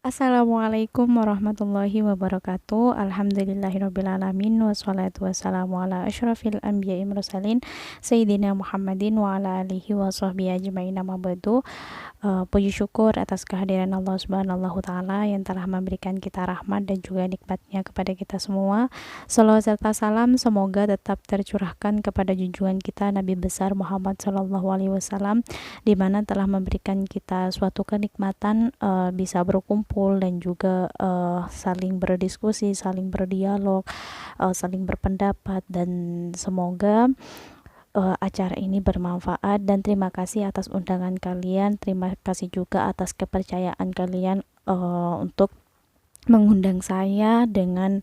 Assalamualaikum warahmatullahi wabarakatuh. Alhamdulillahirrabbilalamin. Wassalatu wassalamu ala ashrafil anbiya'i mursalin Sayyidina Muhammadin wa ala alihi wa sahbihi ajma'in, amma ba'du. Puji syukur atas kehadiran Allah Subhanahu wa Ta'ala yang telah memberikan kita rahmat dan juga nikmatnya kepada kita semua. Salawat serta salam semoga tetap tercurahkan kepada junjungan kita Nabi besar Muhammad Sallallahu Alaihi Wasallam, di mana telah memberikan kita suatu kenikmatan bisa berkumpul dan juga saling berdiskusi, saling berdialog, saling berpendapat, dan semoga acara ini bermanfaat. Dan terima kasih atas undangan kalian, terima kasih juga atas kepercayaan kalian untuk mengundang saya dengan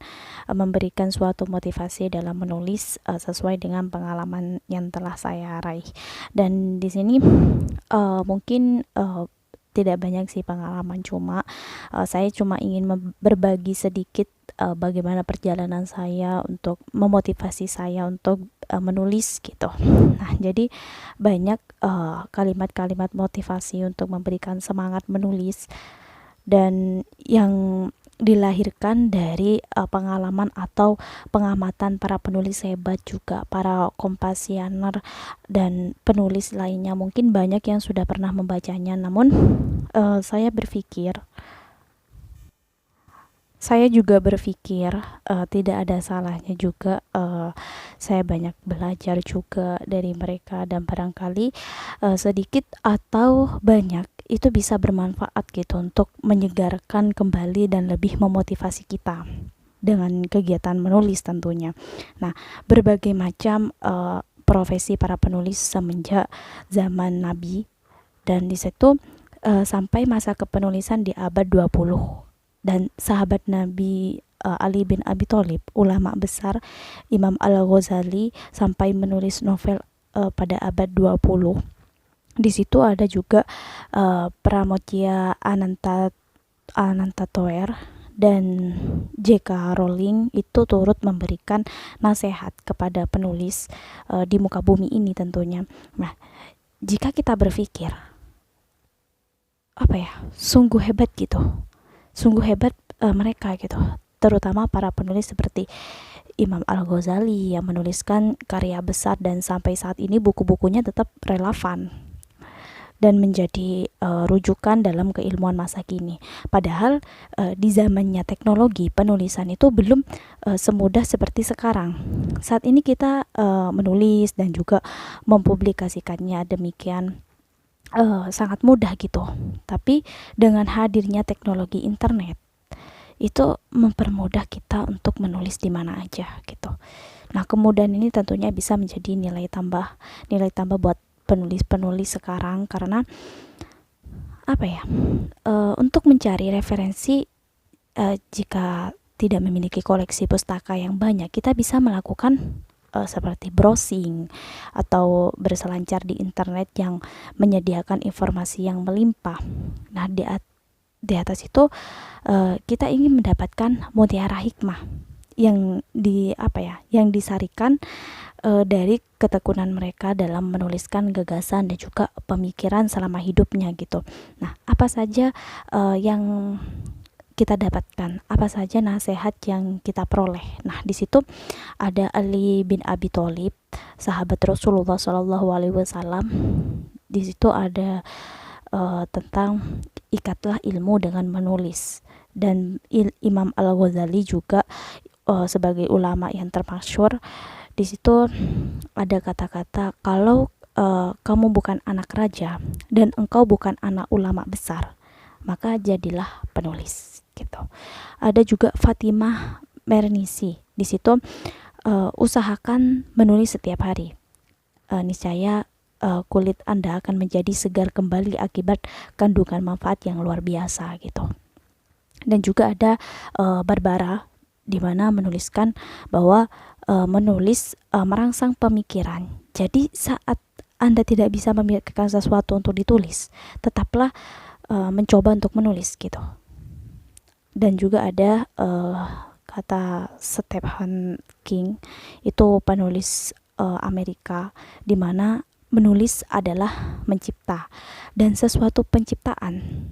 memberikan suatu motivasi dalam menulis sesuai dengan pengalaman yang telah saya raih. Dan di sini mungkin tidak banyak sih pengalaman, cuma saya cuma ingin berbagi sedikit bagaimana perjalanan saya untuk memotivasi saya untuk menulis gitu. Nah, jadi banyak kalimat-kalimat motivasi untuk memberikan semangat menulis, dan yang dilahirkan dari pengalaman atau pengamatan para penulis hebat, juga para kompasianer dan penulis lainnya. Mungkin banyak yang sudah pernah membacanya, namun saya juga berpikir tidak ada salahnya juga saya banyak belajar juga dari mereka, dan barangkali sedikit atau banyak itu bisa bermanfaat gitu untuk menyegarkan kembali dan lebih memotivasi kita dengan kegiatan menulis tentunya. Nah, berbagai macam profesi para penulis semenjak zaman Nabi, dan di situ sampai masa kepenulisan di abad 20, dan sahabat Nabi Ali bin Abi Thalib, ulama besar Imam Al-Ghazali, sampai menulis novel pada abad 20. Di situ ada juga Pramoedya Ananta Toer dan J.K. Rowling itu turut memberikan nasihat kepada penulis di muka bumi ini tentunya. Nah, jika kita berpikir sungguh hebat gitu, sungguh hebat mereka gitu, terutama para penulis seperti Imam Al-Ghazali yang menuliskan karya besar dan sampai saat ini buku-bukunya tetap relevan dan menjadi rujukan dalam keilmuan masa kini. Padahal di zamannya teknologi, penulisan itu belum semudah seperti sekarang. Saat ini kita menulis dan juga mempublikasikannya demikian sangat mudah gitu. Tapi dengan hadirnya teknologi internet, itu mempermudah kita untuk menulis di mana aja gitu. Nah, kemudahan ini tentunya bisa menjadi nilai tambah buat penulis-penulis sekarang, karena untuk mencari referensi, jika tidak memiliki koleksi pustaka yang banyak, kita bisa melakukan seperti browsing atau berselancar di internet yang menyediakan informasi yang melimpah. Nah, di atas itu kita ingin mendapatkan mutiara hikmah yang yang disarikan dari ketekunan mereka dalam menuliskan gagasan dan juga pemikiran selama hidupnya gitu. Nah, apa saja yang kita dapatkan, apa saja nasihat yang kita peroleh. Nah, di situ ada Ali bin Abi Thalib, sahabat Rasulullah Shallallahu Alaihi Wasallam. Di situ ada tentang ikatlah ilmu dengan menulis, dan Imam Al-Ghazali juga sebagai ulama yang termasyhur. Di situ ada kata-kata, kalau kamu bukan anak raja dan engkau bukan anak ulama besar, maka jadilah penulis gitu. Ada juga Fatimah Mernissi. Di situ usahakan menulis setiap hari. Niscaya kulit Anda akan menjadi segar kembali akibat kandungan manfaat yang luar biasa gitu. Dan juga ada Barbara, di mana menuliskan bahwa menulis merangsang pemikiran. Jadi saat Anda tidak bisa memikirkan sesuatu untuk ditulis, tetaplah mencoba untuk menulis gitu. Dan juga ada kata Stephen King, itu penulis Amerika, di mana menulis adalah mencipta, dan sesuatu penciptaan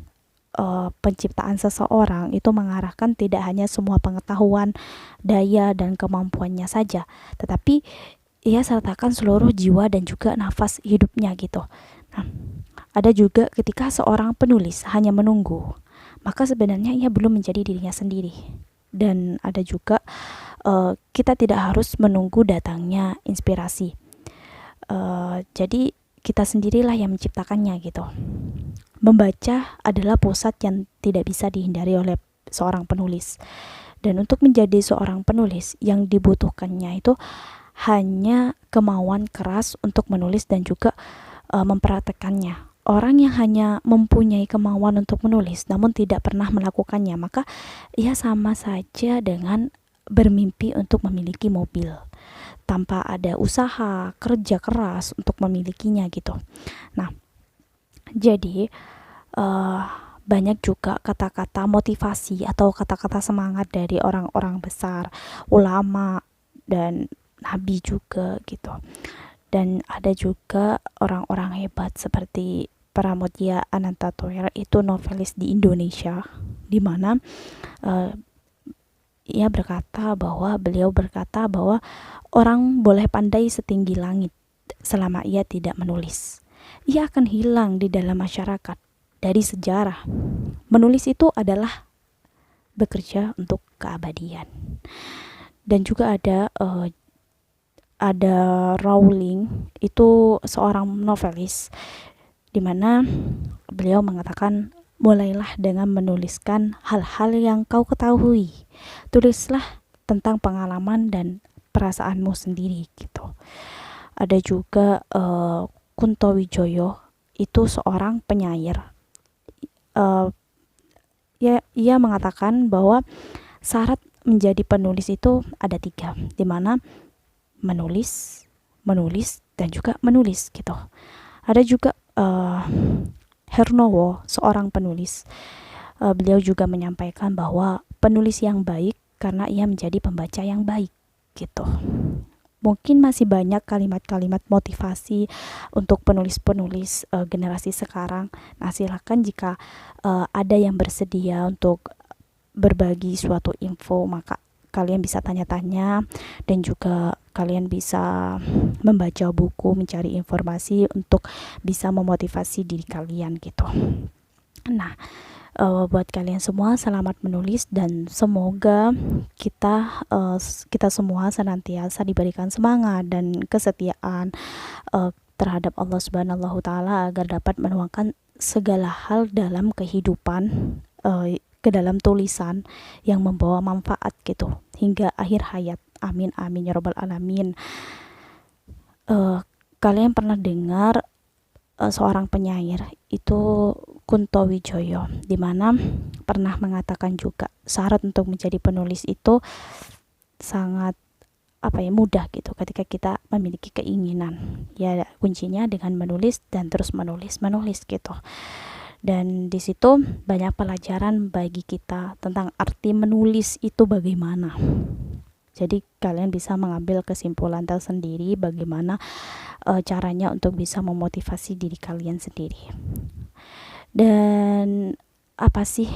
penciptaan seseorang itu mengarahkan tidak hanya semua pengetahuan, daya, dan kemampuannya saja, tetapi ia sertakan seluruh jiwa dan juga nafas hidupnya gitu. Nah, ada juga ketika seorang penulis hanya menunggu, maka sebenarnya ia belum menjadi dirinya sendiri. Dan ada juga kita tidak harus menunggu datangnya inspirasi. Jadi kita sendirilah yang menciptakannya gitu. Membaca adalah pusat yang tidak bisa dihindari oleh seorang penulis. Dan untuk menjadi seorang penulis yang dibutuhkannya itu hanya kemauan keras untuk menulis dan juga mempraktekannya. Orang yang hanya mempunyai kemauan untuk menulis namun tidak pernah melakukannya, maka ia sama saja dengan bermimpi untuk memiliki mobil tanpa ada usaha kerja keras untuk memilikinya gitu. Nah, jadi banyak juga kata-kata motivasi atau kata-kata semangat dari orang-orang besar, ulama, dan nabi juga gitu. Dan ada juga orang-orang hebat seperti Pramoedya Anantathur, itu novelis di Indonesia, di mana beliau berkata bahwa orang boleh pandai setinggi langit selama ia tidak menulis. Ia akan hilang di dalam masyarakat, dari sejarah. Menulis itu adalah bekerja untuk keabadian. Dan juga ada Rowling, itu seorang novelis, di mana beliau mengatakan, mulailah dengan menuliskan hal-hal yang kau ketahui. Tulislah tentang pengalaman dan perasaanmu sendiri gitu. Ada juga Kunto Wijoyo, itu seorang penyair. Ia mengatakan bahwa syarat menjadi penulis itu ada 3, di mana menulis, dan juga menulis gitu. Ada juga Hernowo, seorang penulis. Beliau juga menyampaikan bahwa penulis yang baik karena ia menjadi pembaca yang baik gitu. Mungkin masih banyak kalimat-kalimat motivasi untuk penulis-penulis generasi sekarang. Nah, silakan jika ada yang bersedia untuk berbagi suatu info, maka kalian bisa tanya-tanya, dan juga kalian bisa membaca buku, mencari informasi untuk bisa memotivasi diri kalian gitu. Nah, buat kalian semua selamat menulis, dan semoga kita semua senantiasa diberikan semangat dan kesetiaan terhadap Allah Subhanahu Ta'ala agar dapat menuangkan segala hal dalam kehidupan ke dalam tulisan yang membawa manfaat gitu hingga akhir hayat. Amin amin ya robbal alamin. Kalian pernah dengar seorang penyair itu Kunto Wijoyo, di mana pernah mengatakan juga syarat untuk menjadi penulis itu sangat mudah gitu ketika kita memiliki keinginan. Ya, kuncinya dengan menulis dan terus menulis gitu. Dan di situ banyak pelajaran bagi kita tentang arti menulis itu bagaimana. Jadi kalian bisa mengambil kesimpulan tersendiri bagaimana caranya untuk bisa memotivasi diri kalian sendiri. Dan apa sih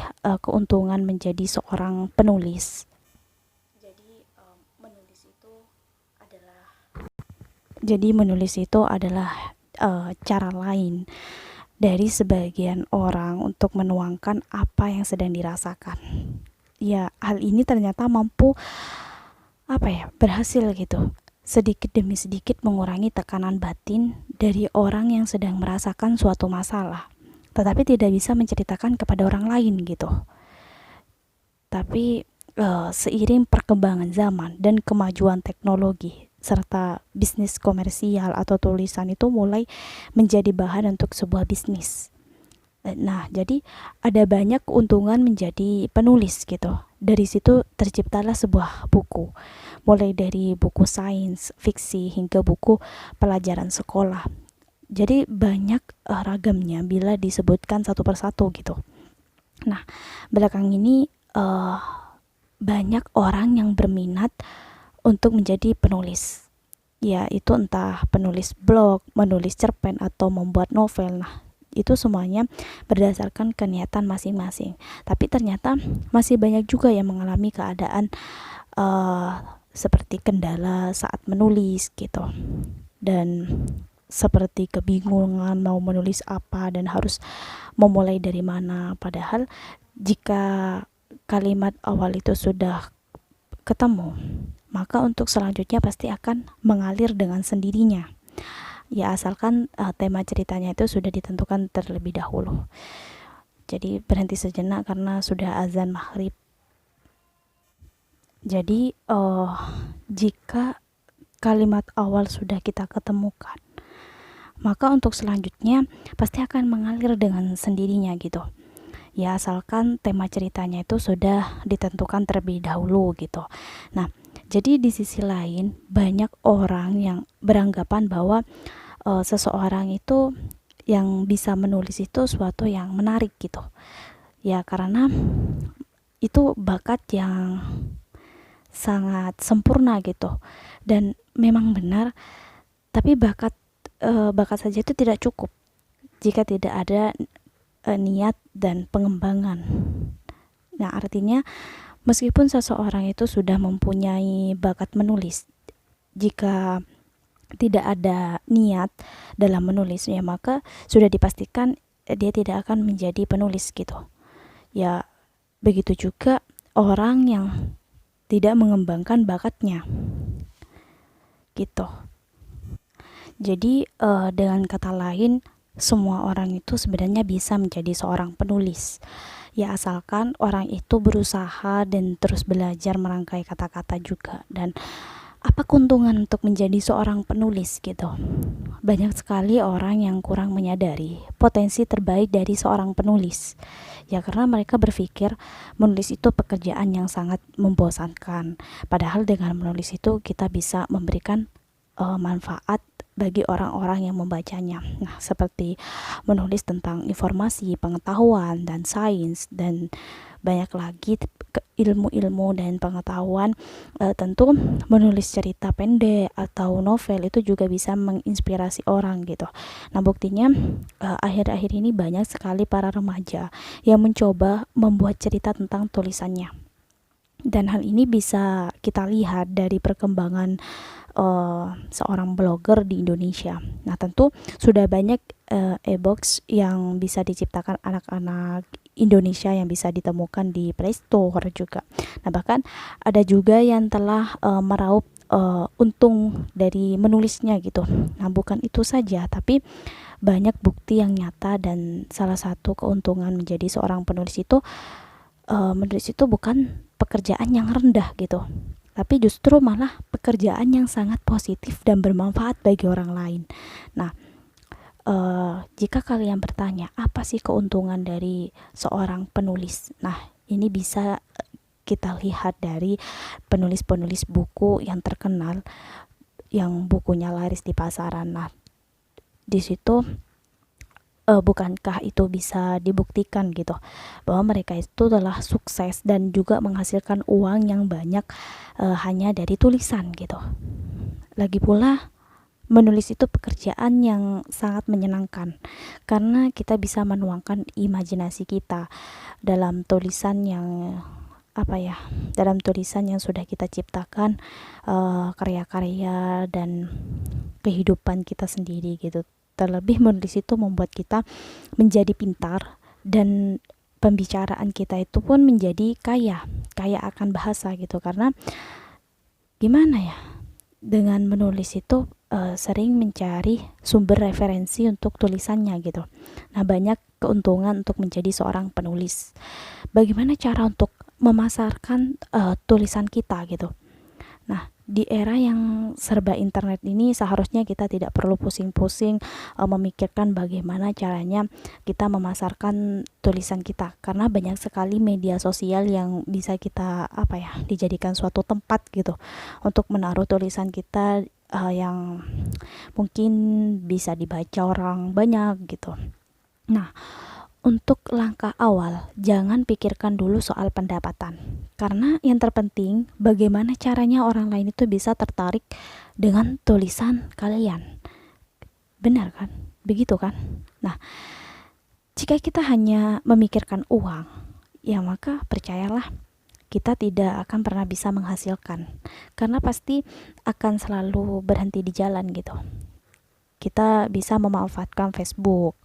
keuntungan menjadi seorang penulis? Jadi menulis itu adalah cara lain dari sebagian orang untuk menuangkan apa yang sedang dirasakan. Ya, hal ini ternyata mampu berhasil gitu, sedikit demi sedikit mengurangi tekanan batin dari orang yang sedang merasakan suatu masalah, tetapi tidak bisa menceritakan kepada orang lain gitu. Tapi seiring perkembangan zaman dan kemajuan teknologi serta bisnis komersial atau tulisan itu mulai menjadi bahan untuk sebuah bisnis. Nah, jadi ada banyak keuntungan menjadi penulis gitu. Dari situ terciptalah sebuah buku, mulai dari buku sains, fiksi, hingga buku pelajaran sekolah. Jadi banyak ragamnya bila disebutkan satu persatu gitu. Nah, belakang ini banyak orang yang berminat untuk menjadi penulis. Ya, itu entah penulis blog, menulis cerpen, atau membuat novel. Nah, Itu semuanya berdasarkan keniatan masing-masing. Tapi ternyata masih banyak juga yang mengalami keadaan seperti kendala saat menulis gitu, dan seperti kebingungan mau menulis apa dan harus memulai dari mana. Padahal jika kalimat awal itu sudah ketemu, maka untuk selanjutnya pasti akan mengalir dengan sendirinya. Ya asalkan tema ceritanya itu sudah ditentukan terlebih dahulu. Jadi berhenti sejenak karena sudah azan maghrib. Jadi jika kalimat awal sudah kita ketemukan, maka untuk selanjutnya pasti akan mengalir dengan sendirinya gitu. Ya asalkan tema ceritanya itu sudah ditentukan terlebih dahulu gitu. Nah, jadi di sisi lain banyak orang yang beranggapan bahwa seseorang itu yang bisa menulis itu suatu yang menarik gitu. Ya karena itu bakat yang sangat sempurna gitu. Dan memang benar, tapi bakat saja itu tidak cukup jika tidak ada niat dan pengembangan. Nah, artinya meskipun seseorang itu sudah mempunyai bakat menulis, jika tidak ada niat dalam menulisnya, maka sudah dipastikan dia tidak akan menjadi penulis gitu. Ya, begitu juga orang yang tidak mengembangkan bakatnya gitu. Jadi dengan kata lain, semua orang itu sebenarnya bisa menjadi seorang penulis. Ya asalkan orang itu berusaha dan terus belajar merangkai kata-kata juga. Dan apa keuntungan untuk menjadi seorang penulis gitu? Banyak sekali orang yang kurang menyadari potensi terbaik dari seorang penulis. Ya karena mereka berpikir menulis itu pekerjaan yang sangat membosankan. Padahal dengan menulis itu kita bisa memberikan manfaat bagi orang-orang yang membacanya. Nah, seperti menulis tentang informasi, pengetahuan, dan sains, dan banyak lagi ilmu-ilmu dan pengetahuan. Tentu menulis cerita pendek atau novel itu juga bisa menginspirasi orang gitu. Nah, buktinya akhir-akhir ini banyak sekali para remaja yang mencoba membuat cerita tentang tulisannya. Dan hal ini bisa kita lihat dari perkembangan seorang blogger di Indonesia. Nah, tentu sudah banyak e-books yang bisa diciptakan anak-anak Indonesia yang bisa ditemukan di Play Store juga. Nah, bahkan ada juga yang telah meraup untung dari menulisnya gitu. Nah, bukan itu saja, tapi banyak bukti yang nyata, dan salah satu keuntungan menjadi seorang penulis itu menulis itu bukan pekerjaan yang rendah gitu, tapi justru malah pekerjaan yang sangat positif dan bermanfaat bagi orang lain. Nah, jika kalian bertanya apa sih keuntungan dari seorang penulis, nah ini bisa kita lihat dari penulis-penulis buku yang terkenal, yang bukunya laris di pasaran. Nah, di situ bukankah itu bisa dibuktikan gitu bahwa mereka itu telah sukses dan juga menghasilkan uang yang banyak hanya dari tulisan gitu. Lagi pula menulis itu pekerjaan yang sangat menyenangkan karena kita bisa menuangkan imajinasi kita dalam tulisan yang dalam tulisan yang sudah kita ciptakan, karya-karya dan kehidupan kita sendiri gitu. Terlebih menulis itu membuat kita menjadi pintar, dan pembicaraan kita itu pun menjadi kaya akan bahasa gitu. Karena gimana ya, dengan menulis itu sering mencari sumber referensi untuk tulisannya gitu. Nah, banyak keuntungan untuk menjadi seorang penulis. Bagaimana cara untuk memasarkan tulisan kita gitu. Nah, di era yang serba internet ini seharusnya kita tidak perlu pusing-pusing memikirkan bagaimana caranya kita memasarkan tulisan kita, karena banyak sekali media sosial yang bisa kita dijadikan suatu tempat gitu untuk menaruh tulisan kita yang mungkin bisa dibaca orang banyak gitu. Nah, untuk langkah awal, jangan pikirkan dulu soal pendapatan. Karena yang terpenting, bagaimana caranya orang lain itu bisa tertarik dengan tulisan kalian. Benar kan? Begitu kan? Nah, Jika kita hanya memikirkan uang, ya maka percayalah kita tidak akan pernah bisa menghasilkan, karena pasti akan selalu berhenti di jalan gitu. Kita bisa memanfaatkan Facebook,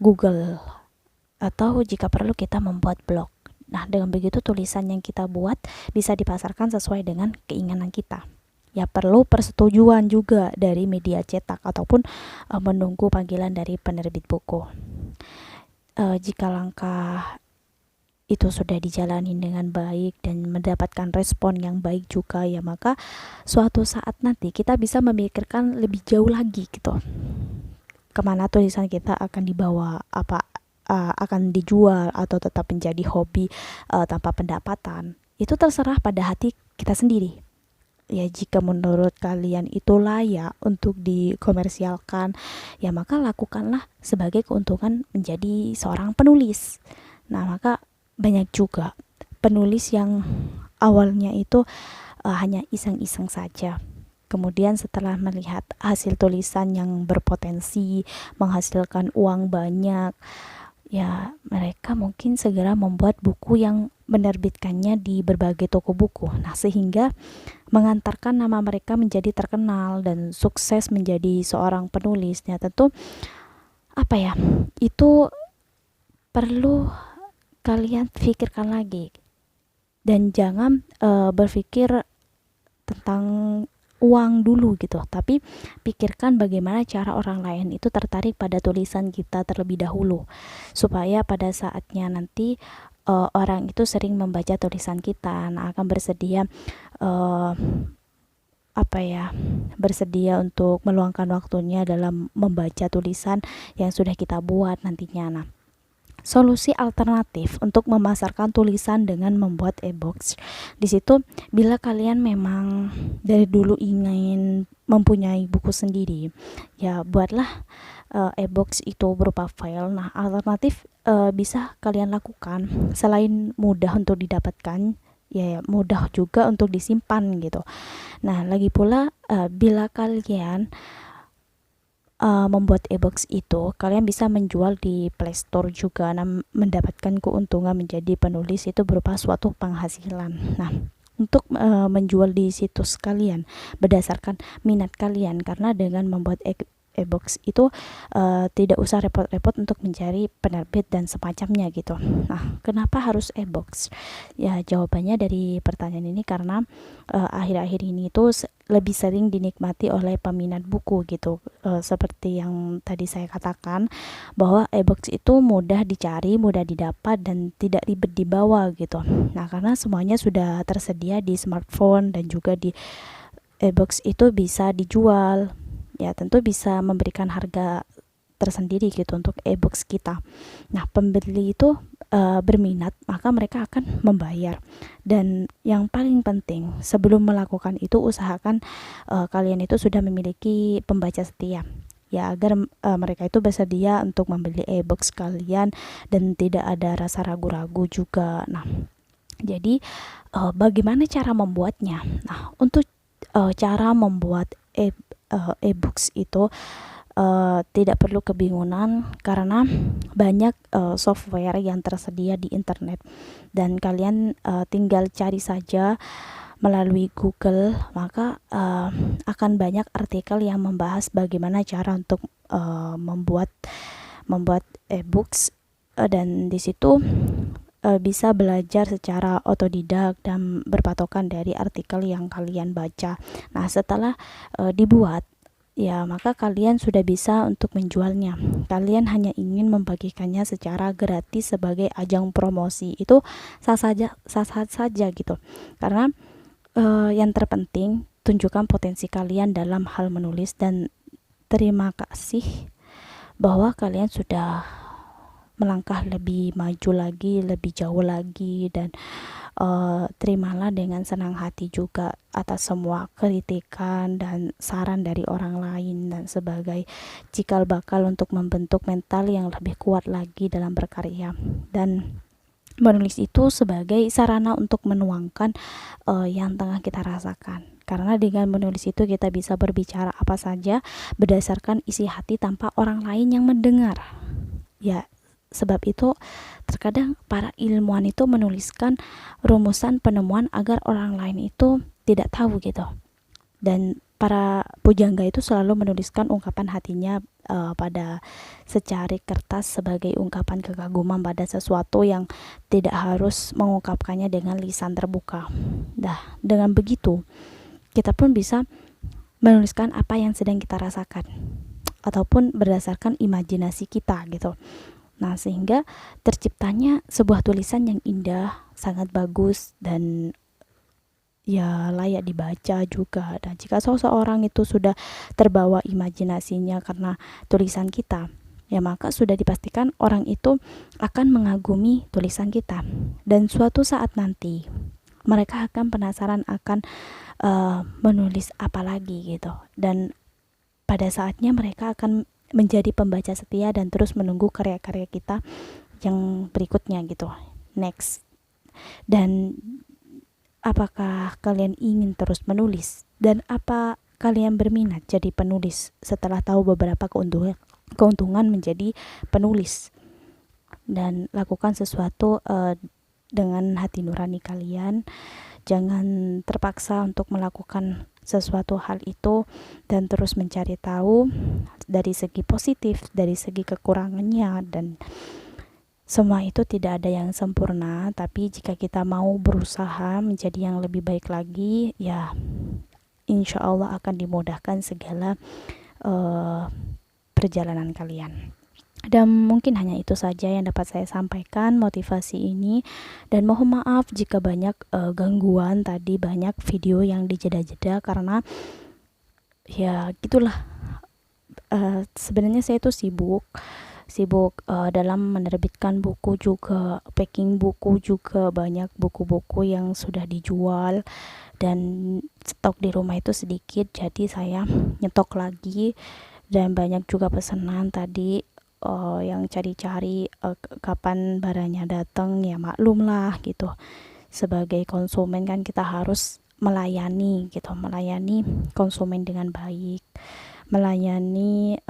Google, atau jika perlu kita membuat blog. Nah, dengan begitu tulisan yang kita buat bisa dipasarkan sesuai dengan keinginan kita. Ya, perlu persetujuan juga dari media cetak ataupun menunggu panggilan dari penerbit buku. Jika langkah itu sudah dijalani dengan baik dan mendapatkan respon yang baik juga, ya maka suatu saat nanti kita bisa memikirkan lebih jauh lagi gitu, kemana tulisan kita akan dibawa, apa akan dijual atau tetap menjadi hobi tanpa pendapatan. Itu terserah pada hati kita sendiri. Ya, jika menurut kalian itu layak untuk dikomersialkan, ya maka lakukanlah sebagai keuntungan menjadi seorang penulis. Nah, maka banyak juga penulis yang awalnya itu hanya iseng-iseng saja. Kemudian setelah melihat hasil tulisan yang berpotensi menghasilkan uang banyak, ya mereka mungkin segera membuat buku yang menerbitkannya di berbagai toko buku. Nah, sehingga mengantarkan nama mereka menjadi terkenal dan sukses menjadi seorang penulis. Ya, tentu itu perlu kalian pikirkan lagi, dan jangan berpikir tentang uang dulu gitu, tapi pikirkan bagaimana cara orang lain itu tertarik pada tulisan kita terlebih dahulu, supaya pada saatnya nanti orang itu sering membaca tulisan kita, nah akan bersedia bersedia untuk meluangkan waktunya dalam membaca tulisan yang sudah kita buat nantinya. Nah, solusi alternatif untuk memasarkan tulisan dengan membuat e-books. Di situ, bila kalian memang dari dulu ingin mempunyai buku sendiri, ya buatlah e-books itu berupa file. Nah, alternatif bisa kalian lakukan selain mudah untuk didapatkan, ya mudah juga untuk disimpan gitu. Nah, lagi pula bila kalian membuat e-books itu, kalian bisa menjual di Play Store juga. Nah, mendapatkan keuntungan menjadi penulis itu berupa suatu penghasilan. Nah, untuk menjual di situs kalian berdasarkan minat kalian, karena dengan membuat e-books itu tidak usah repot-repot untuk mencari penerbit dan semacamnya gitu. Nah, kenapa harus e-books? Ya, jawabannya dari pertanyaan ini karena akhir-akhir ini itu lebih sering dinikmati oleh peminat buku gitu. Seperti yang tadi saya katakan, bahwa e-books itu mudah dicari, mudah didapat, dan tidak ribet dibawa gitu. Nah, karena semuanya sudah tersedia di smartphone dan juga di e-books itu bisa dijual. Ya, tentu bisa memberikan harga tersendiri gitu untuk e-books kita. Nah, pembeli itu berminat, maka mereka akan membayar. Dan yang paling penting, sebelum melakukan itu usahakan kalian itu sudah memiliki pembaca setia, ya agar mereka itu bersedia untuk membeli e-books kalian dan tidak ada rasa ragu-ragu juga. Nah, jadi bagaimana cara membuatnya? Nah, untuk cara membuat e-books itu tidak perlu kebingungan, karena banyak software yang tersedia di internet, dan kalian tinggal cari saja melalui Google, maka akan banyak artikel yang membahas bagaimana cara untuk membuat e-books, dan di situ bisa belajar secara otodidak dan berpatokan dari artikel yang kalian baca. Nah, setelah dibuat, ya maka kalian sudah bisa untuk menjualnya. Kalian hanya ingin membagikannya secara gratis sebagai ajang promosi, itu sah saja gitu. Karena yang terpenting, tunjukkan potensi kalian dalam hal menulis, dan terima kasih bahwa kalian sudah melangkah lebih maju lagi, lebih jauh lagi, dan terimalah dengan senang hati juga atas semua kritikan dan saran dari orang lain, dan sebagai cikal bakal untuk membentuk mental yang lebih kuat lagi dalam berkarya. Dan menulis itu sebagai sarana untuk menuangkan yang tengah kita rasakan, karena dengan menulis itu kita bisa berbicara apa saja berdasarkan isi hati tanpa orang lain yang mendengar. Ya, sebab itu terkadang para ilmuwan itu menuliskan rumusan penemuan agar orang lain itu tidak tahu gitu. Dan para pujangga itu selalu menuliskan ungkapan hatinya pada secari kertas sebagai ungkapan kekaguman pada sesuatu yang tidak harus mengungkapkannya dengan lisan terbuka. Nah, dengan begitu kita pun bisa menuliskan apa yang sedang kita rasakan ataupun berdasarkan imajinasi kita gitu. Nah, sehingga terciptanya sebuah tulisan yang indah, sangat bagus, dan ya layak dibaca juga. Dan jika seseorang itu sudah terbawa imajinasinya karena tulisan kita, ya maka sudah dipastikan orang itu akan mengagumi tulisan kita. Dan suatu saat nanti mereka akan penasaran akan menulis apa lagi gitu. Dan pada saatnya mereka akan menjadi pembaca setia dan terus menunggu karya-karya kita yang berikutnya gitu, next. Dan apakah kalian ingin terus menulis? Dan apa kalian berminat jadi penulis setelah tahu beberapa keuntungan menjadi penulis? Dan lakukan sesuatu dengan hati nurani kalian. Jangan terpaksa untuk melakukan sesuatu hal itu, dan terus mencari tahu dari segi positif, dari segi kekurangannya, dan semua itu tidak ada yang sempurna. Tapi jika kita mau berusaha menjadi yang lebih baik lagi, ya insya Allah akan dimudahkan segala perjalanan kalian. Dan mungkin hanya itu saja yang dapat saya sampaikan motivasi ini, dan mohon maaf jika banyak gangguan tadi, banyak video yang dijeda-jeda karena ya gitulah. Sebenarnya saya itu sibuk dalam menerbitkan buku juga, packing buku juga, banyak buku-buku yang sudah dijual dan stok di rumah itu sedikit, jadi saya nyetok lagi. Dan banyak juga pesanan tadi yang cari-cari kapan barangnya datang, ya maklum lah gitu. Sebagai konsumen kan kita harus melayani gitu, melayani konsumen dengan baik, melayani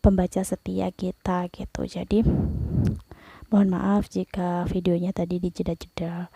pembaca setia kita gitu. Jadi mohon maaf jika videonya tadi dijeda-jeda.